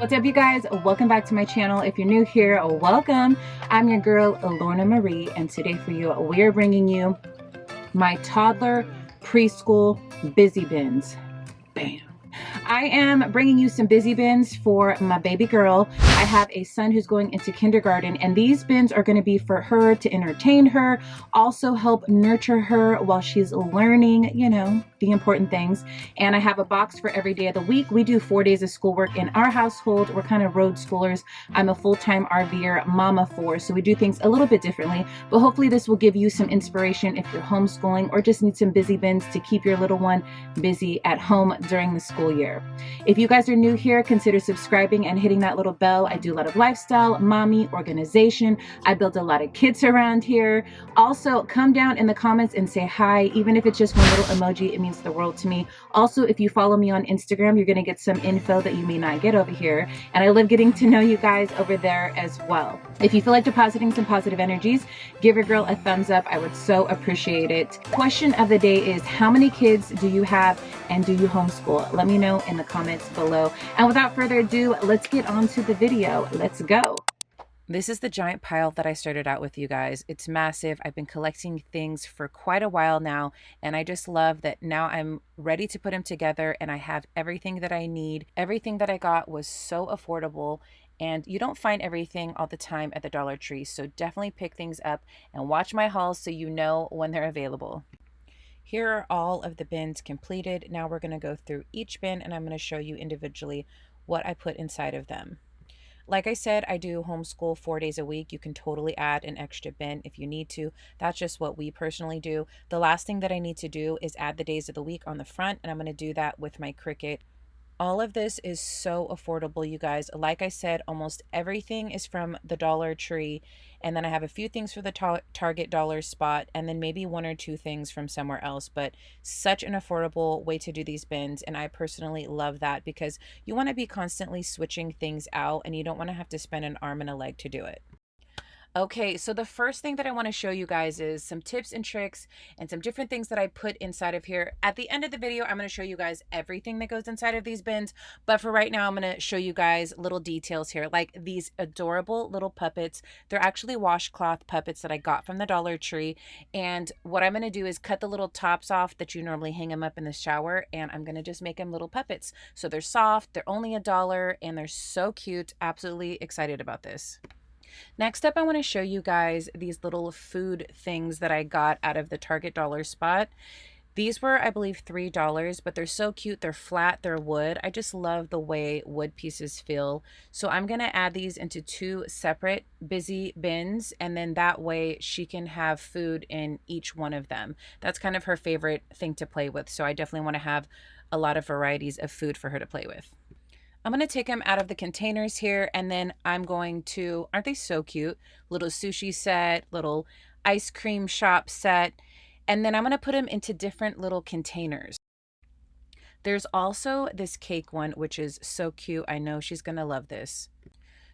What's up, you guys? Welcome back to my channel. If you're new here, welcome. I'm your girl, Lorna Marie, and today for you, we are bringing you my toddler preschool busy bins. Bam. I am bringing you some busy bins for my baby girl. I have a son who's going into kindergarten, and these bins are going to be for her to entertain her, also help nurture her while she's learning, you know, the important things. And I have a box for every day of the week. We do 4 days of schoolwork in our household. We're kind of road schoolers. I'm a full-time RVer, mama for, so we do things a little bit differently, but hopefully this will give you some inspiration if you're homeschooling or just need some busy bins to keep your little one busy at home during the school year. If you guys are new here, consider subscribing and hitting that little bell. I do a lot of lifestyle, mommy, organization. I build a lot of kits around here. Also, come down in the comments and say hi. Even if it's just one little emoji, it means the world to me. Also, if you follow me on Instagram, you're going to get some info that you may not get over here. And I love getting to know you guys over there as well. If you feel like depositing some positive energies, give your girl a thumbs up. I would so appreciate it. Question of the day is, how many kids do you have and do you homeschool? Let me know in the comments below. And without further ado, let's get on to the video. Let's go. This is the giant pile that I started out with, you guys. It's massive. I've been collecting things for quite a while now, and I just love that now I'm ready to put them together and I have everything that I need. Everything that I got was so affordable, and you don't find everything all the time at the Dollar Tree, so definitely pick things up and watch my hauls so you know when they're available. Here are all of the bins completed. Now we're going to go through each bin and I'm going to show you individually what I put inside of them. Like I said, I do homeschool 4 days a week. You can totally add an extra bin if you need to. That's just what we personally do. The last thing that I need to do is add the days of the week on the front, and I'm going to do that with my Cricut. All of this is so affordable, you guys. Like I said, almost everything is from the Dollar Tree, and then I have a few things for the Target dollar spot, and then maybe one or two things from somewhere else. But such an affordable way to do these bins, and I personally love that because you want to be constantly switching things out, and you don't want to have to spend an arm and a leg to do it. Okay, so the first thing that I want to show you guys is some tips and tricks and some different things that I put inside of here. At the end of the video, I'm going to show you guys everything that goes inside of these bins. But for right now, I'm going to show you guys little details here, like these adorable little puppets. They're actually washcloth puppets that I got from the Dollar Tree. And what I'm going to do is cut the little tops off that you normally hang them up in the shower. And I'm going to just make them little puppets. So they're soft, they're only $1, and they're so cute. Absolutely excited about this. Next up, I want to show you guys these little food things that I got out of the Target dollar spot. These were, I believe, $3, but they're so cute. They're flat, they're wood. I just love the way wood pieces feel. So I'm going to add these into 2 separate busy bins, and then that way she can have food in each one of them. That's kind of her favorite thing to play with. So I definitely want to have a lot of varieties of food for her to play with. I'm going to take them out of the containers here, and then I'm going to, aren't they so cute? Little sushi set, little ice cream shop set, and then I'm going to put them into different little containers. There's also this cake one, which is so cute. I know she's going to love this.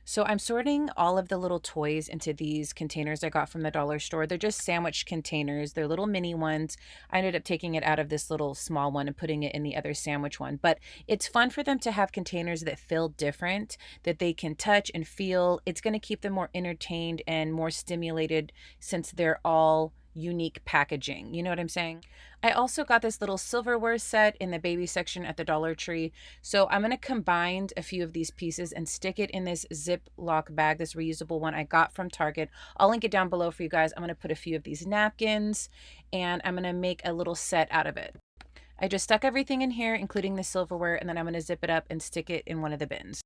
So I'm sorting all of the little toys into these containers I got from the dollar store. They're just sandwich containers. They're little mini ones. I ended up taking it out of this little small one and putting it in the other sandwich one. But it's fun for them to have containers that feel different, that they can touch and feel. It's going to keep them more entertained and more stimulated since they're all unique packaging. You know what I'm saying? I also got this little silverware set in the baby section at the Dollar Tree. So I'm going to combine a few of these pieces and stick it in this Ziploc bag, this reusable one I got from Target. I'll link it down below for you guys. I'm going to put a few of these napkins and I'm going to make a little set out of it. I just stuck everything in here, including the silverware, and then I'm going to zip it up and stick it in one of the bins.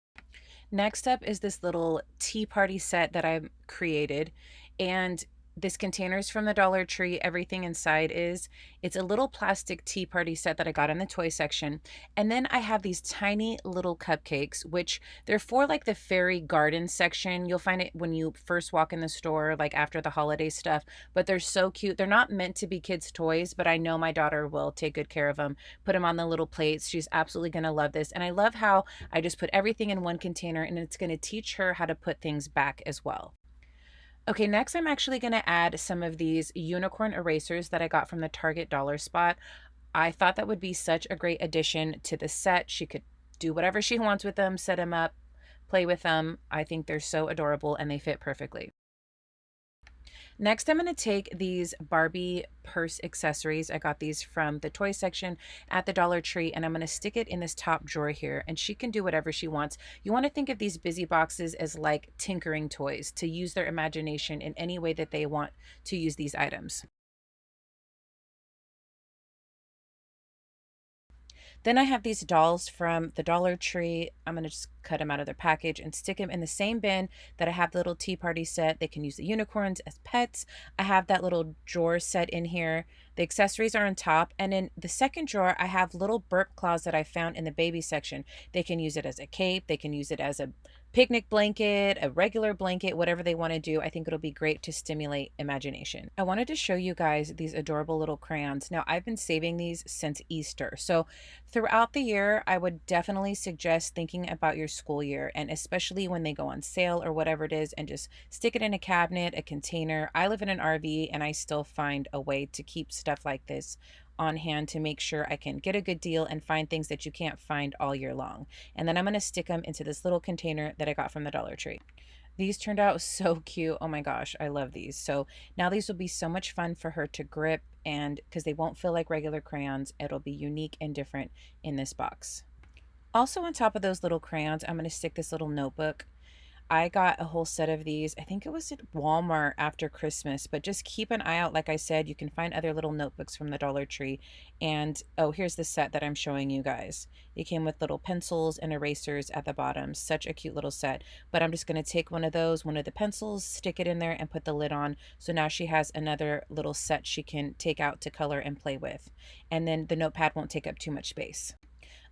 Next up is this little tea party set that I created, and this container's from the Dollar Tree. Everything inside it's a little plastic tea party set that I got in the toy section. And then I have these tiny little cupcakes, which they're for like the fairy garden section. You'll find it when you first walk in the store, like after the holiday stuff, but they're so cute. They're not meant to be kids' toys, but I know my daughter will take good care of them, put them on the little plates. She's absolutely going to love this. And I love how I just put everything in one container, and it's going to teach her how to put things back as well. Okay, next I'm actually going to add some of these unicorn erasers that I got from the Target dollar spot. I thought that would be such a great addition to the set. She could do whatever she wants with them, set them up, play with them. I think they're so adorable and they fit perfectly. Next, I'm going to take these Barbie purse accessories. I got these from the toy section at the Dollar Tree, and I'm going to stick it in this top drawer here, and she can do whatever she wants. You want to think of these busy boxes as like tinkering toys, to use their imagination in any way that they want to use these items. Then I have these dolls from the Dollar Tree. I'm going to just cut them out of their package and stick them in the same bin that I have the little tea party set. They can use the unicorns as pets. I have that little drawer set in here. The accessories are on top. And in the second drawer, I have little burp cloths that I found in the baby section. They can use it as a cape. They can use it as a picnic blanket, a regular blanket, whatever they want to do. I think it'll be great to stimulate imagination. I wanted to show you guys these adorable little crayons. Now, I've been saving these since Easter. So throughout the year, I would definitely suggest thinking about your school year, and especially when they go on sale or whatever it is, and just stick it in a cabinet, a container. I live in an RV and I still find a way to keep stuff like this on hand to make sure I can get a good deal and find things that you can't find all year long. And then I'm going to stick them into this little container that I got from the Dollar Tree. These turned out so cute. Oh my gosh, I love these. So now these will be so much fun for her to grip, and because they won't feel like regular crayons, it'll be unique and different in this box. Also on top of those little crayons, I'm going to stick this little notebook. I got a whole set of these. I think it was at Walmart after Christmas, but just keep an eye out. Like I said, you can find other little notebooks from the Dollar Tree. And oh, here's the set that I'm showing you guys. It came with little pencils and erasers at the bottom. Such a cute little set. But I'm just going to take one of those, one of the pencils, stick it in there and put the lid on. So now she has another little set she can take out to color and play with. And then the notepad won't take up too much space.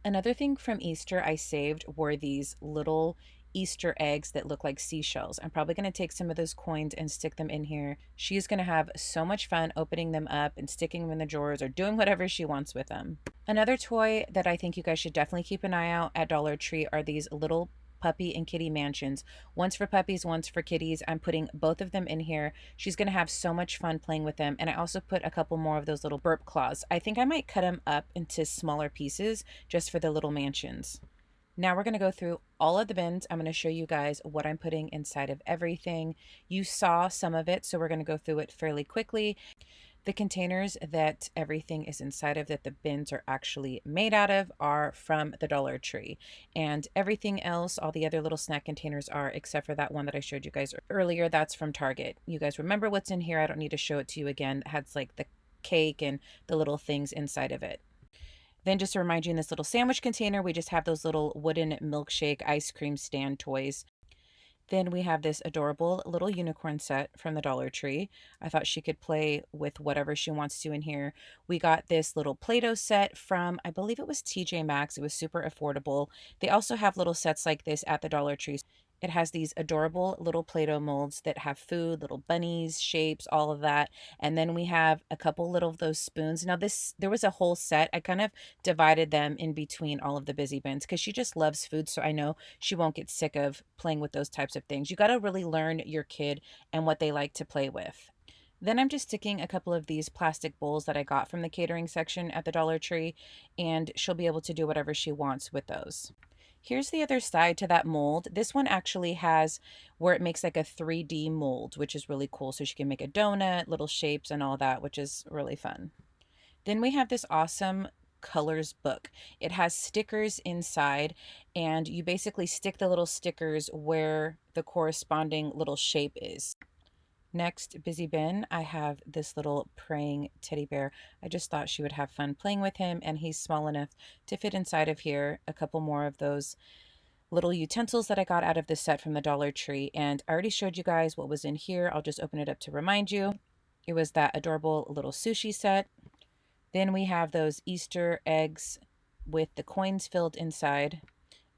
Another thing from Easter I saved were these little Easter eggs that look like seashells. I'm probably going to take some of those coins and stick them in here. She's going to have so much fun opening them up and sticking them in the drawers or doing whatever she wants with them. Another toy that I think you guys should definitely keep an eye out at Dollar Tree are these little puppy and kitty mansions. One's for puppies, one's for kitties. I'm putting both of them in here. She's going to have so much fun playing with them. And I also put a couple more of those little burp claws. I think I might cut them up into smaller pieces just for the little mansions. Now we're going to go through all of the bins. I'm going to show you guys what I'm putting inside of everything. You saw some of it, so we're going to go through it fairly quickly. The containers that everything is inside of, that the bins are actually made out of, are from the Dollar Tree. And everything else, all the other little snack containers are, except for that one that I showed you guys earlier, that's from Target. You guys remember what's in here. I don't need to show it to you again. It has like the cake and the little things inside of it. Then just to remind you, in this little sandwich container, we just have those little wooden milkshake ice cream stand toys. Then we have this adorable little unicorn set from the Dollar Tree. I thought she could play with whatever she wants to in here. We got this little Play-Doh set from, I believe it was TJ Maxx. It was super affordable. They also have little sets like this at the Dollar Tree. It has these adorable little Play-Doh molds that have food, little bunnies, shapes, all of that. And then we have a couple little of those spoons. Now there was a whole set. I kind of divided them in between all of the busy bins because she just loves food. So I know she won't get sick of playing with those types of things. You got to really learn your kid and what they like to play with. Then I'm just sticking a couple of these plastic bowls that I got from the catering section at the Dollar Tree, and she'll be able to do whatever she wants with those. Here's the other side to that mold. This one actually has where it makes like a 3D mold, which is really cool. So she can make a donut, little shapes and all that, which is really fun. Then we have this awesome colors book. It has stickers inside, and you basically stick the little stickers where the corresponding little shape is. Next, busy bin, I have this little praying teddy bear. I just thought she would have fun playing with him, and he's small enough to fit inside of here. A couple more of those little utensils that I got out of this set from the Dollar Tree, and I already showed you guys what was in here. I'll just open it up to remind you. It was that adorable little sushi set. Then we have those Easter eggs with the coins filled inside.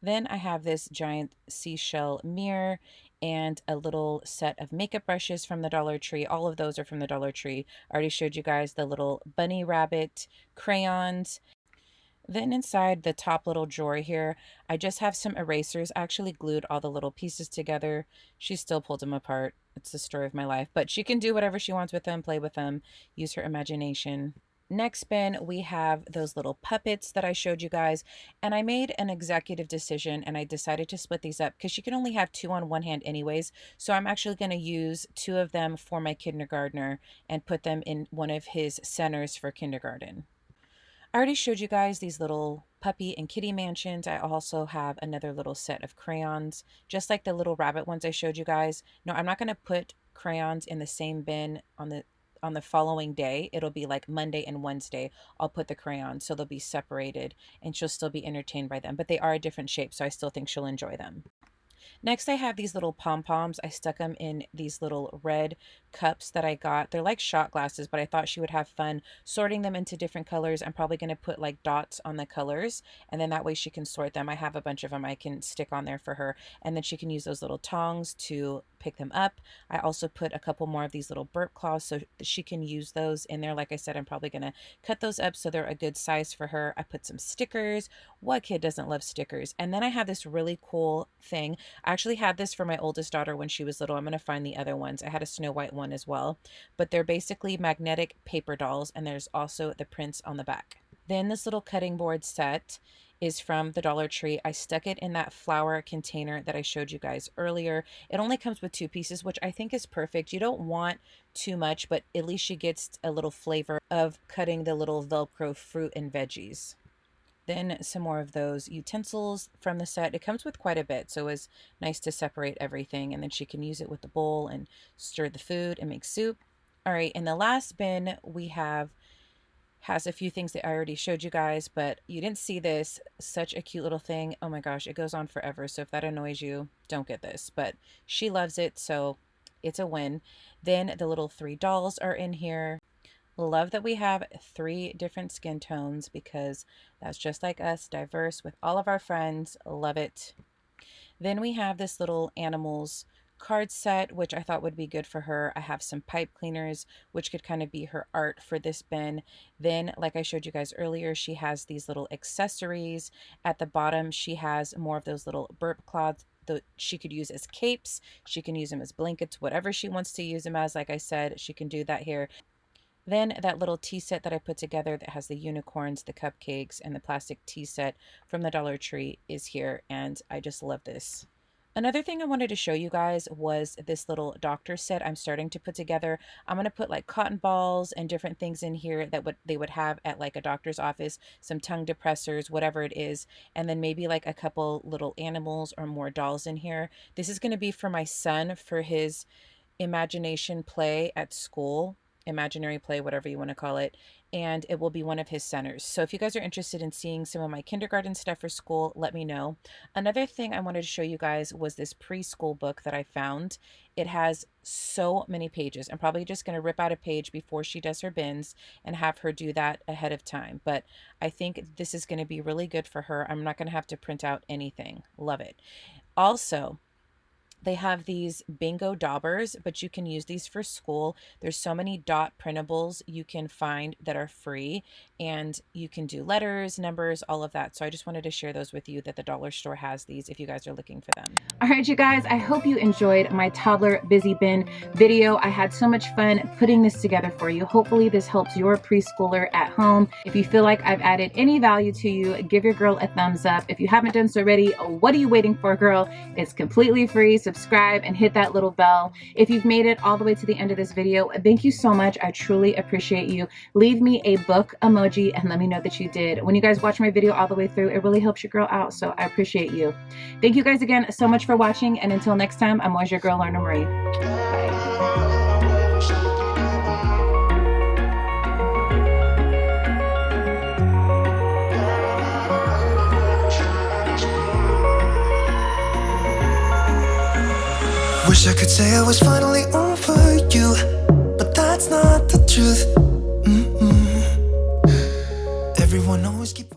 Then I have this giant seashell mirror and a little set of makeup brushes from the Dollar Tree. All of those are from the Dollar Tree. I already showed you guys the little bunny rabbit crayons. Then inside the top little drawer here, I just have some erasers. I actually glued all the little pieces together. She still pulled them apart. It's the story of my life. But she can do whatever she wants with them, play with them, use her imagination. Next bin, we have those little puppets that I showed you guys, and I made an executive decision and I decided to split these up because you can only have two on one hand anyways. So I'm actually going to use two of them for my kindergartner and put them in one of his centers for kindergarten. I already showed you guys these little puppy and kitty mansions. I also have another little set of crayons, just like the little rabbit ones I showed you guys. No, I'm not going to put crayons in the same bin on the following day. It'll be like Monday and Wednesday. I'll put the crayons so they'll be separated and she'll still be entertained by them, but they are a different shape, so I still think she'll enjoy them. Next, I have these little pom-poms. I stuck them in these little red cups that I got. They're like shot glasses, but I thought she would have fun sorting them into different colors. I'm probably going to put like dots on the colors, and then that way she can sort them. I have a bunch of them I can stick on there for her, and then she can use those little tongs to pick them up. I also put a couple more of these little burp claws so she can use those in there. Like I said, I'm probably going to cut those up so they're a good size for her. I put some stickers. What kid doesn't love stickers? And then I have this really cool thing. I actually had this for my oldest daughter when she was little. I'm going to find the other ones. I had a Snow White one as well, but they're basically magnetic paper dolls, and there's also the prints on the back. Then this little cutting board set is from the Dollar Tree. I stuck it in that flower container that I showed you guys earlier. It only comes with 2 pieces, which I think is perfect. You don't want too much, but at least she gets a little flavor of cutting the little Velcro fruit and veggies. Then some more of those utensils from the set. It comes with quite a bit, so it was nice to separate everything, and then she can use it with the bowl and stir the food and make soup. All right, in the last bin we has a few things that I already showed you guys, but you didn't see this. Such a cute little thing. Oh my gosh, it goes on forever, so if that annoys you, don't get this, but she loves it, so it's a win. Then the little 3 dolls are in here. Love that we have 3 different skin tones because that's just like us, diverse with all of our friends. Love it. Then we have this little animals card set, which I thought would be good for her. I have some pipe cleaners, which could kind of be her art for this bin. Then, like I showed you guys earlier, she has these little accessories. At the bottom, she has more of those little burp cloths that she could use as capes. She can use them as blankets, whatever she wants to use them as. Like I said, she can do that here. Then that little tea set that I put together that has the unicorns, the cupcakes, and the plastic tea set from the Dollar Tree is here, and I just love this. Another thing I wanted to show you guys was this little doctor set I'm starting to put together. I'm going to put like cotton balls and different things in here that they would have at like a doctor's office, some tongue depressors, whatever it is, and then maybe like a couple little animals or more dolls in here. This is going to be for my son for his imagination play at school. Imaginary play, whatever you want to call it, and it will be one of his centers. So if you guys are interested in seeing some of my kindergarten stuff for school, let me know. Another thing I wanted to show you guys was this preschool book that I found. It has so many pages. I'm probably just going to rip out a page before she does her bins and have her do that ahead of time, but I think this is going to be really good for her. I'm not going to have to print out anything. Love it. Also, they have these bingo daubers, but you can use these for school. There's so many dot printables you can find that are free, and you can do letters, numbers, all of that. So I just wanted to share those with you that the dollar store has these if you guys are looking for them. All right, you guys, I hope you enjoyed my toddler busy bin video. I had so much fun putting this together for you. Hopefully this helps your preschooler at home. If you feel like I've added any value to you, give your girl a thumbs up. If you haven't done so already, what are you waiting for, girl? It's completely free. Subscribe and hit that little bell. If you've made it all the way to the end of this video, thank you so much. I truly appreciate you. Leave me a book emoji and let me know that you did. When you guys watch my video all the way through, it really helps your girl out, so I appreciate you. Thank you guys again so much for watching, and until next time, I'm always your girl, Lorna Marie. Bye. Wish I could say I was finally over you, but that's not the truth.